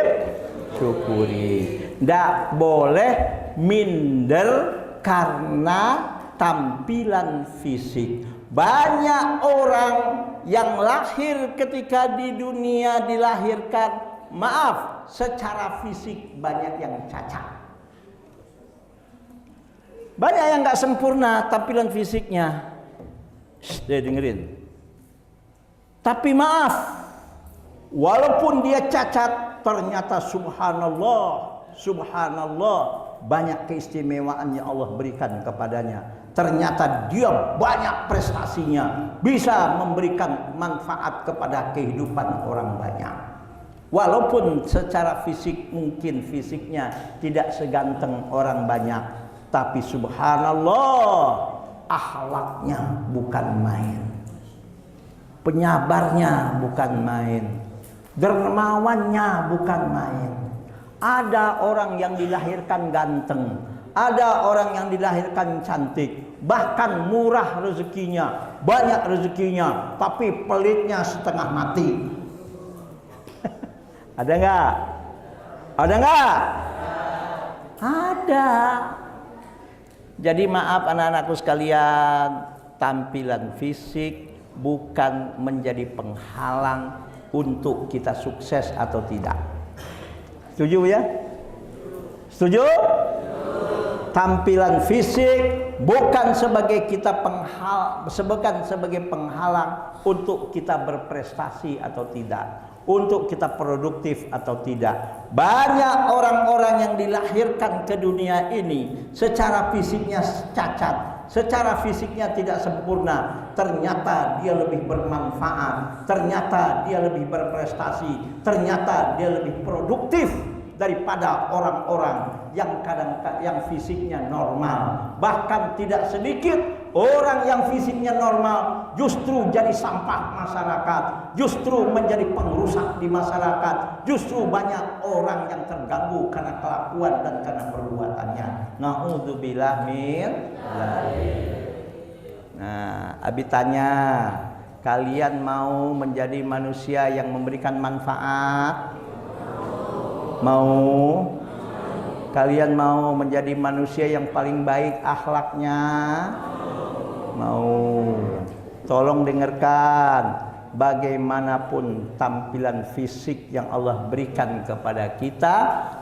syukuri. Nggak boleh minder karena tampilan fisik. Banyak orang yang lahir ketika di dunia dilahirkan, maaf, secara fisik banyak yang cacat. Banyak yang nggak sempurna tampilan fisiknya. Dengerin. Tapi maaf, walaupun dia cacat, ternyata subhanallah, banyak keistimewaan yang Allah berikan kepadanya. Ternyata dia banyak prestasinya, bisa memberikan manfaat kepada kehidupan orang banyak. Walaupun secara fisik mungkin fisiknya tidak seganteng orang banyak, tapi subhanallah, akhlaknya bukan main, penyabarnya bukan main, dermawannya bukan main. Ada orang yang dilahirkan ganteng, Ada orang yang dilahirkan cantik, bahkan murah rezekinya, banyak rezekinya, tapi pelitnya setengah mati. Ada nggak? Ada nggak? Ada. Jadi maaf anak-anakku sekalian, tampilan fisik bukan menjadi penghalang untuk kita sukses atau tidak. Setuju ya? Setuju? Tampilan fisik bukan sebagai sebagai penghalang untuk kita berprestasi atau tidak, untuk kita produktif atau tidak. Banyak orang-orang yang dilahirkan ke dunia ini secara fisiknya cacat, secara fisiknya tidak sempurna, ternyata dia lebih bermanfaat, ternyata dia lebih berprestasi, ternyata dia lebih produktif daripada orang-orang yang fisiknya normal. Bahkan tidak sedikit orang yang fisiknya normal justru jadi sampah masyarakat, justru menjadi pengrusak di masyarakat, justru banyak orang yang terganggu karena kelakuan dan karena perbuatannya. Na'udzubillah min dzalik. Nah, Abi tanya, kalian mau menjadi manusia yang memberikan manfaat? Mau? Kalian mau menjadi manusia yang paling baik akhlaknya? Mau? Tolong dengarkan, bagaimanapun tampilan fisik yang Allah berikan kepada kita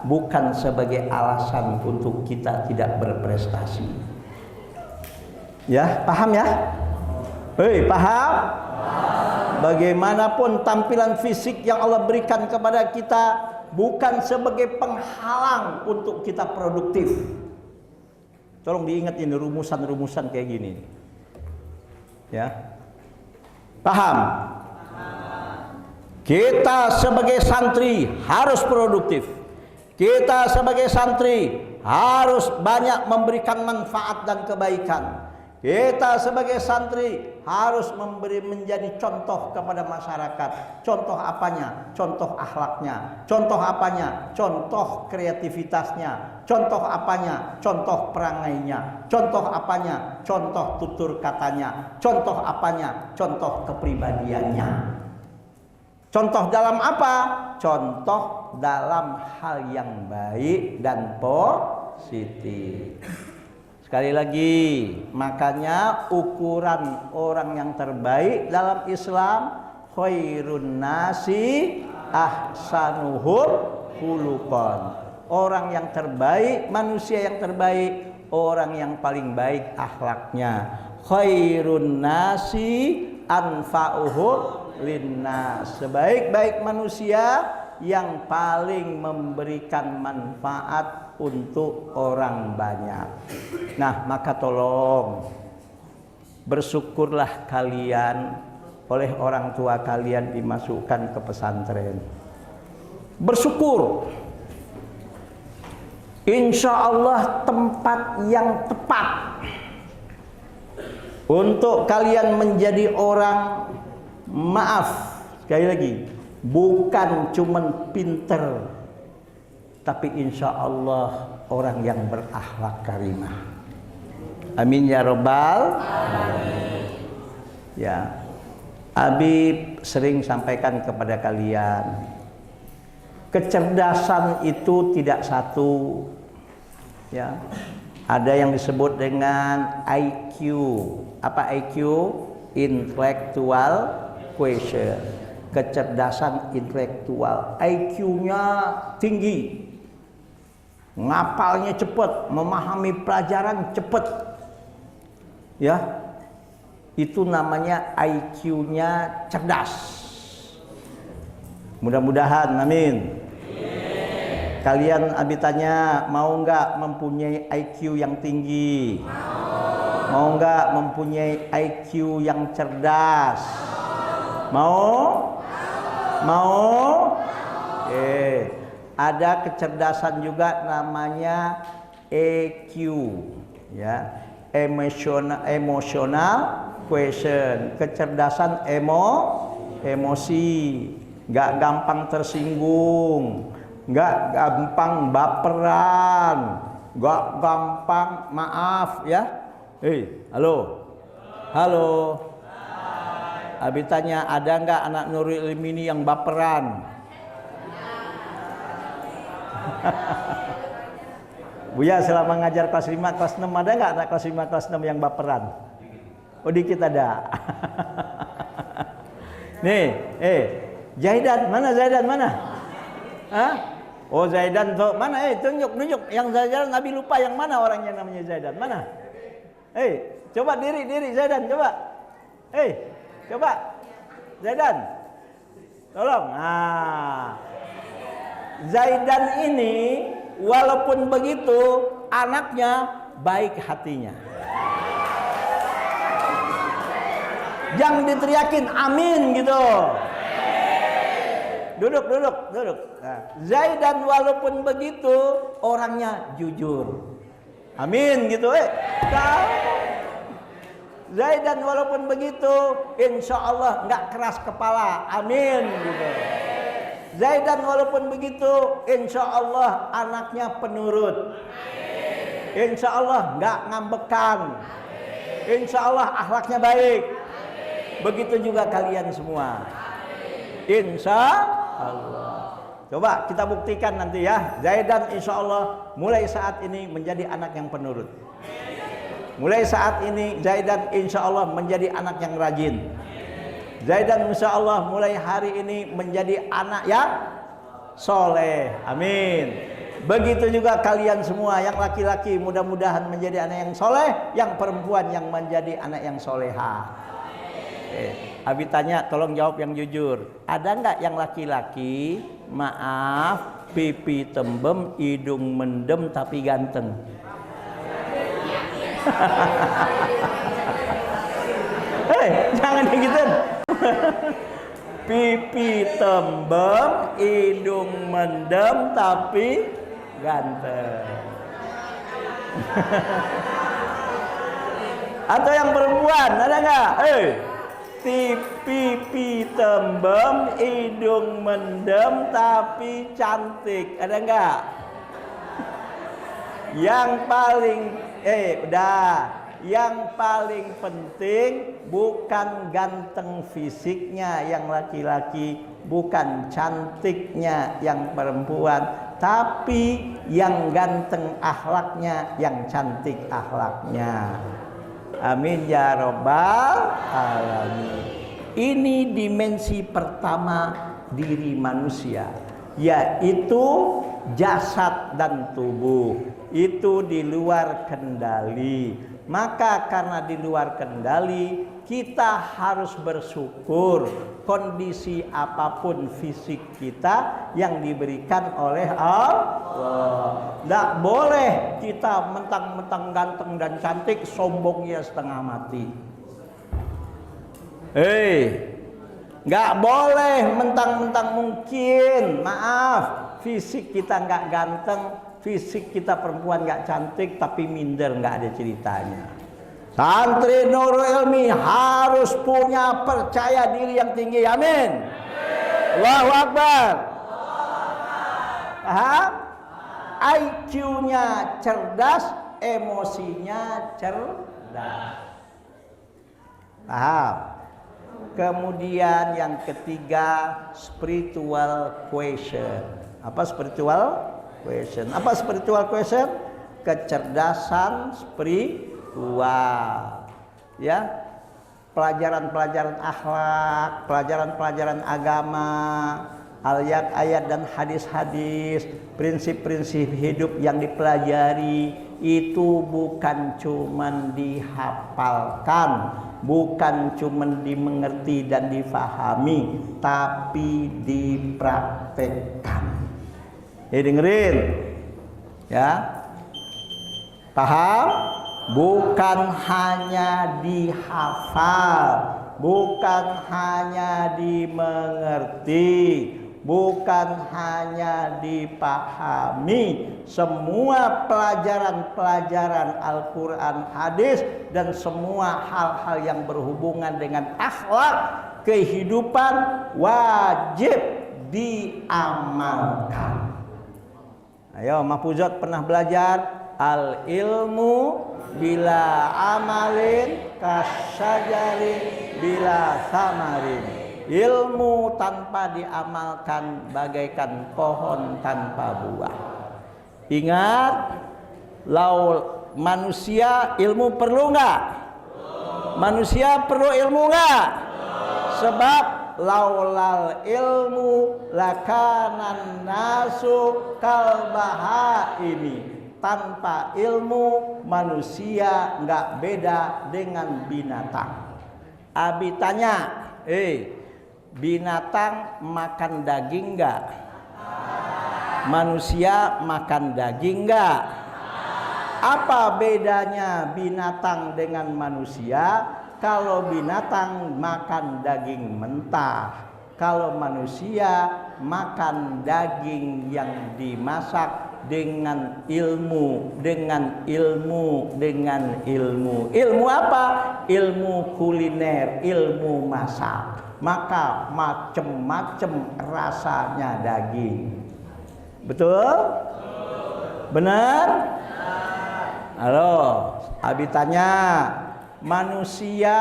bukan sebagai alasan untuk kita tidak berprestasi. Ya, paham ya? Hei, paham? Bagaimanapun tampilan fisik yang Allah berikan kepada kita bukan sebagai penghalang untuk kita produktif. Tolong diingat ini rumusan-rumusan kayak gini. Ya. Paham? Kita sebagai santri harus produktif. Kita sebagai santri harus banyak memberikan manfaat dan kebaikan. Kita sebagai santri harus menjadi contoh kepada masyarakat. Contoh apanya? Contoh akhlaknya. Contoh apanya? Contoh kreativitasnya. Contoh apanya? Contoh perangainya. Contoh apanya? Contoh tutur katanya. Contoh apanya? Contoh kepribadiannya. Contoh dalam apa? Contoh dalam hal yang baik dan positif. Sekali lagi, makanya ukuran orang yang terbaik dalam Islam, khairun nasi ahsanuhum khuluqan. Orang yang terbaik, manusia yang terbaik, orang yang paling baik akhlaknya. Khairun nasi anfa'uhum linnas. Sebaik-baik manusia yang paling memberikan manfaat untuk orang banyak. Nah, maka tolong bersyukurlah kalian oleh orang tua kalian dimasukkan ke pesantren. Bersyukur. Insya Allah tempat yang tepat untuk kalian menjadi orang, maaf sekali lagi, bukan cuman pinter, tapi insya Allah orang yang berakhlak karimah. Amin ya robbal alamin. Ya, Abi sering sampaikan kepada kalian, kecerdasan itu tidak satu. Ya, ada yang disebut dengan IQ. Apa IQ? Intellectual quotient. Kecerdasan intelektual. IQ-nya tinggi, ngapalnya cepat, memahami pelajaran cepat. Ya, itu namanya IQ-nya cerdas. Mudah-mudahan, amin. Kalian Abi tanya, mau nggak mempunyai IQ yang tinggi? Mau nggak mempunyai IQ yang cerdas? Mau? Mau? Ada kecerdasan juga namanya EQ, ya, emotional quotient, kecerdasan emosi, nggak gampang tersinggung, nggak gampang baperan, Gak gampang, maaf ya. Halo. Halo. Abi tanya, ada nggak anak Nurul Ilmi ini yang baperan? Buya selama ngajar kelas 5, kelas 6 ada nggak anak kelas 5, kelas 6 yang baperan? Oh dikit ada. Nih, Zaidan mana? Zaidan mana? Hah? Oh Zaidan tuh mana? Tunjuk. Yang Zaidan Nabi lupa yang mana orangnya namanya Zaidan? Mana? Coba diri Zaidan coba. Coba Zaidan. Tolong. Nah. Zaidan ini walaupun begitu anaknya baik hatinya. Jangan diteriakin amin gitu. Duduk. Nah, Zaidan walaupun begitu orangnya jujur. Amin gitu. Zaidan walaupun begitu insya Allah nggak keras kepala. Amin gitu. Zaidan walaupun begitu insya Allah anaknya penurut. Insya Allah nggak ngambekan. Insya Allah akhlaknya baik. Begitu juga kalian semua. Insya Allah. Coba kita buktikan nanti ya. Zaidan insya Allah mulai saat ini menjadi anak yang penurut. Mulai saat ini Zaidan insya Allah menjadi anak yang rajin. Zaidan insya Allah mulai hari ini menjadi anak yang soleh. Amin. Begitu juga kalian semua yang laki-laki mudah-mudahan menjadi anak yang soleh, yang perempuan yang menjadi anak yang soleha. Abi tanya, tolong jawab yang jujur. Ada nggak yang laki-laki, maaf, pipi tembem, hidung mendem tapi ganteng? Jangan digituin. Pipi tembem, hidung mendem tapi ganteng. Atau yang perempuan, ada nggak? Pipi tembem, hidung mendem tapi cantik, ada nggak? Yang paling yang paling penting bukan ganteng fisiknya yang laki-laki, bukan cantiknya yang perempuan, tapi yang ganteng akhlaknya, yang cantik akhlaknya. Amin ya rabbal alamin. Ini dimensi pertama diri manusia, yaitu jasad dan tubuh. Itu di luar kendali. Maka karena di luar kendali, kita harus bersyukur kondisi apapun fisik kita yang diberikan oleh Allah. Tidak boleh kita mentang-mentang ganteng dan cantik, sombongnya setengah mati. Nggak boleh mentang-mentang mungkin, maaf, fisik kita nggak ganteng, fisik kita perempuan nggak cantik, tapi minder, nggak ada ceritanya. Santri Nurul Ilmi harus punya percaya diri yang tinggi. Amin. Allahu Akbar. Paham? IQ-nya cerdas, emosinya cerdas. Paham? Kemudian yang ketiga, spiritual question. Apa spiritual question? Apa spiritual question? Kecerdasan spiritual. Ya. Pelajaran-pelajaran akhlak, pelajaran-pelajaran agama, ayat-ayat dan hadis-hadis, prinsip-prinsip hidup yang dipelajari itu bukan cuman dihafalkan, bukan cuman dimengerti dan difahami, tapi dipraktekkan. Dengerin ya, paham? Bukan hanya dihafal, bukan hanya dimengerti, bukan hanya dipahami. Semua pelajaran-pelajaran Al-Quran, hadis, dan semua hal-hal yang berhubungan dengan akhlak kehidupan wajib diamalkan. Ayo, Mahfuzat pernah belajar Al ilmu bila amalin kasyajari bila samarin. Ilmu tanpa diamalkan bagaikan pohon tanpa buah. Ingat, manusia ilmu perlu nggak? Manusia perlu ilmu nggak? Sebab laulal ilmu lakanan nasu kalbaha ini. Tanpa ilmu manusia nggak beda dengan binatang. Abi tanya, binatang makan daging nggak? Manusia makan daging nggak? Apa bedanya binatang dengan manusia? Kalau binatang makan daging mentah, kalau manusia makan daging yang dimasak dengan ilmu, dengan ilmu, dengan ilmu. Ilmu apa? Ilmu kuliner, ilmu masak. Maka macem-macem rasanya daging. Betul? Benar? Halo, Abi tanya, manusia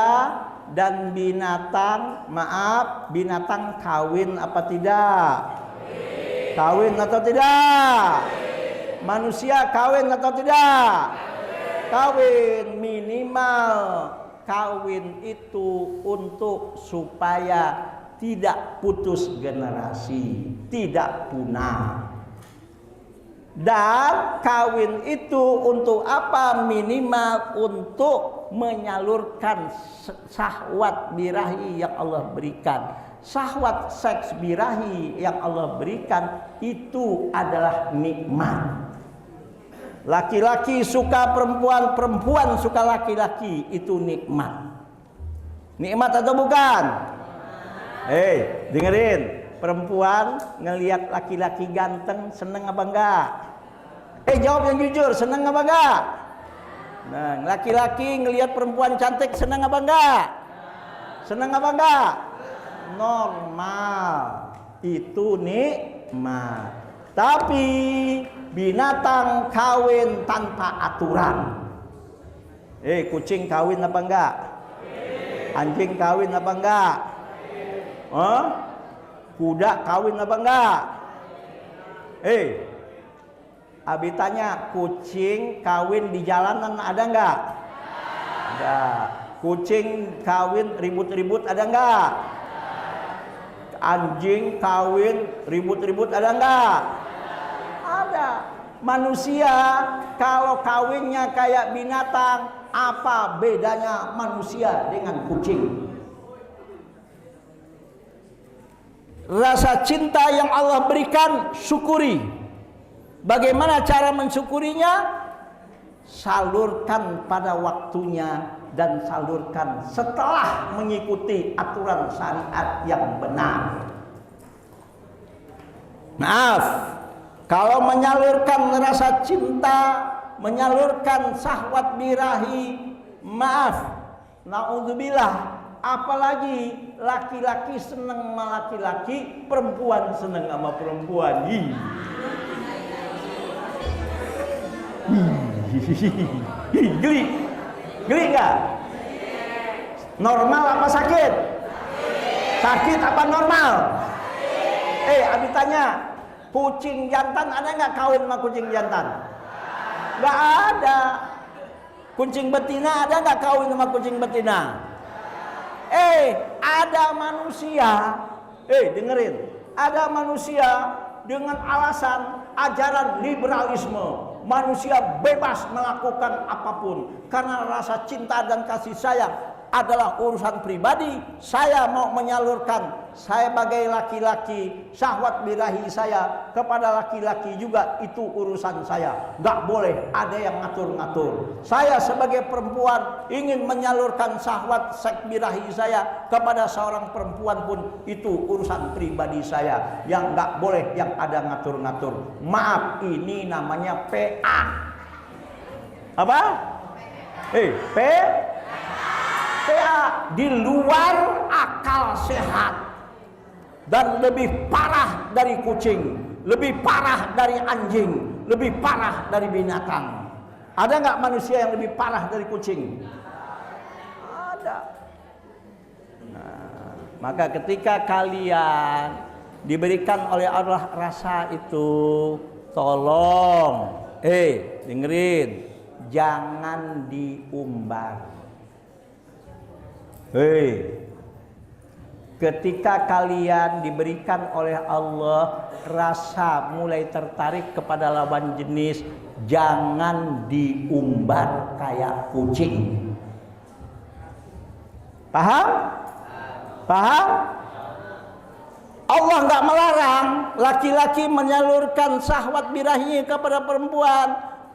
dan binatang, maaf, binatang kawin apa tidak? Kawin atau tidak? Manusia kawin atau tidak? Kawin. Minimal kawin itu untuk supaya tidak putus generasi, tidak punah. Dan kawin itu untuk apa? Minimal untuk menyalurkan syahwat birahi yang Allah berikan. Syahwat seks birahi yang Allah berikan itu adalah nikmat. Laki-laki suka perempuan, perempuan suka laki-laki, itu nikmat. Nikmat atau bukan? Dengerin, perempuan ngelihat laki-laki ganteng seneng apa enggak? Jawab yang jujur, seneng apa enggak? Nah, laki-laki ngelihat perempuan cantik seneng apa enggak? Seneng apa enggak? Normal, itu nikmat. Tapi binatang kawin tanpa aturan. Kucing kawin apa enggak? Anjing kawin apa enggak? Kuda kawin apa enggak? Abi tanya, kucing kawin di jalanan ada enggak? Ada. Kucing kawin ribut-ribut ada enggak? Anjing kawin ribut-ribut ada enggak? Ada. Manusia kalau kawinnya kayak binatang, apa bedanya manusia dengan kucing? Rasa cinta yang Allah berikan, syukuri. Bagaimana cara mensyukurinya? Salurkan pada waktunya dan salurkan setelah mengikuti aturan syariat yang benar. Maaf, kalau menyalurkan rasa cinta, menyalurkan syahwat birahi, maaf, naudzubillah, apalagi laki-laki seneng sama laki-laki, perempuan seneng sama perempuan. Geli nggak? Normal apa sakit? Sakit apa normal? Abi tanya, kucing jantan ada nggak kawin sama kucing jantan? Nggak ada. Kucing betina ada nggak kawin sama kucing betina? Ada manusia. Dengerin, ada manusia dengan alasan ajaran liberalisme. Manusia bebas melakukan apapun karena rasa cinta dan kasih sayang adalah urusan pribadi. Saya mau menyalurkan saya sebagai laki-laki, syahwat birahi saya kepada laki-laki juga, itu urusan saya. Nggak boleh ada yang ngatur-ngatur. Saya sebagai perempuan ingin menyalurkan syahwat seks birahi saya kepada seorang perempuan pun, itu urusan pribadi saya. Yang nggak boleh yang ada ngatur-ngatur. Maaf, ini namanya PA. Apa? PA di luar akal sehat dan lebih parah dari kucing, lebih parah dari anjing, lebih parah dari binatang. Ada nggak manusia yang lebih parah dari kucing? Ada. Nah, maka ketika kalian diberikan oleh Allah rasa itu, tolong, dengerin, jangan diumbar. Ketika kalian diberikan oleh Allah rasa mulai tertarik kepada lawan jenis, jangan diumbar kayak kucing. Paham? Paham? Allah nggak melarang laki-laki menyalurkan syahwat birahinya kepada perempuan.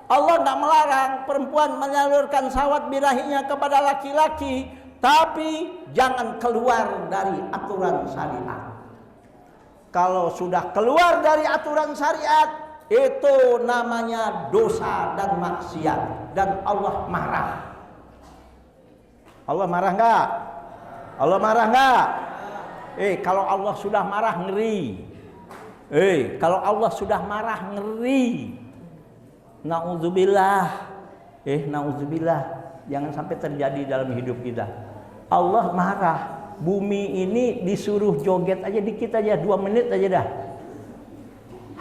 Allah nggak melarang perempuan menyalurkan syahwat birahinya kepada laki-laki, tapi jangan keluar dari aturan syariat. Kalau sudah keluar dari aturan syariat, itu namanya dosa dan maksiat, dan Allah marah. Allah marah nggak? Allah marah nggak? Kalau Allah sudah marah, ngeri. Kalau Allah sudah marah, ngeri. Nauzubillah. Nauzubillah. Jangan sampai terjadi dalam hidup kita. Allah marah. Bumi ini disuruh joget aja dikit aja, 2 menit aja dah.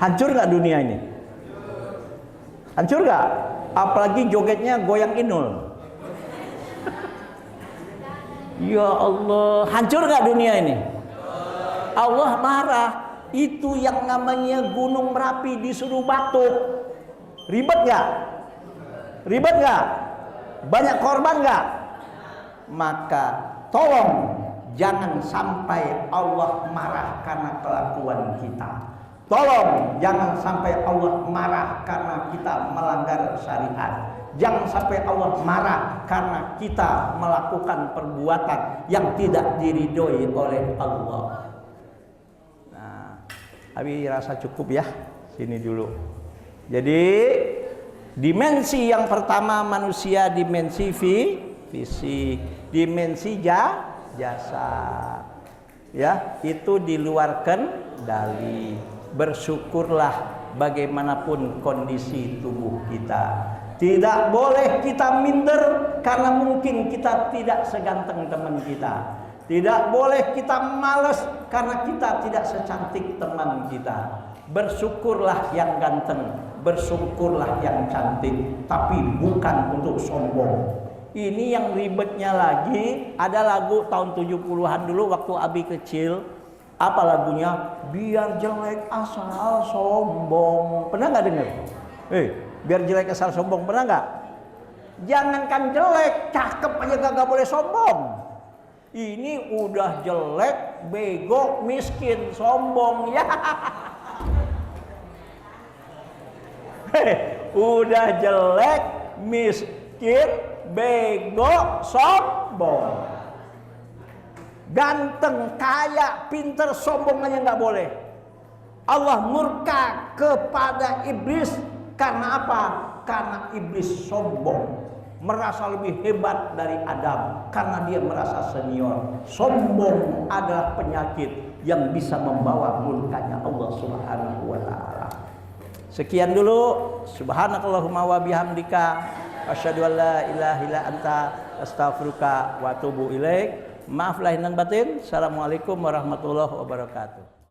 Hancur nggak dunia ini? Hancur nggak? Apalagi jogetnya goyang inul. Ya Allah, hancur nggak dunia ini? Allah marah. Itu yang namanya Gunung Merapi disuruh batuk. Ribet nggak? Ribet nggak? Banyak korban nggak? Maka tolong jangan sampai Allah marah karena kelakuan kita. Tolong jangan sampai Allah marah karena kita melanggar syariat. Jangan sampai Allah marah karena kita melakukan perbuatan yang tidak diridhoi oleh Allah. Abi rasa cukup ya, sini dulu. Jadi dimensi yang pertama manusia dimensi fisik, dimensi jasa. Ya, itu di luar kendali. Bersyukurlah bagaimanapun kondisi tubuh kita. Tidak boleh kita minder karena mungkin kita tidak seganteng teman kita. Tidak boleh kita malas karena kita tidak secantik teman kita. Bersyukurlah yang ganteng, bersyukurlah yang cantik, tapi bukan untuk sombong. Ini yang ribetnya lagi, ada lagu tahun 70-an dulu waktu Abi kecil. Apa lagunya? Biar jelek asal sombong. Pernah nggak dengar? Biar jelek asal sombong, pernah nggak? Jangankan jelek, cakep aja gak boleh sombong. Ini udah jelek, bego, miskin, sombong ya. Udah jelek, miskin, bego, sombong. Ganteng, kaya, pinter, sombong aja nggak boleh. Allah murka kepada iblis karena apa? Karena iblis sombong. Merasa lebih hebat dari Adam karena dia merasa senior. Sombong adalah penyakit yang bisa membawa murkanya Allah Subhanahu wa taala. Sekian dulu. Subhanakallahumma wa bihamdika asyhadu an la ilaha illa anta astaghfiruka wa atubu ilaik. Maaf lahir dan batin. Assalamualaikum warahmatullahi wabarakatuh.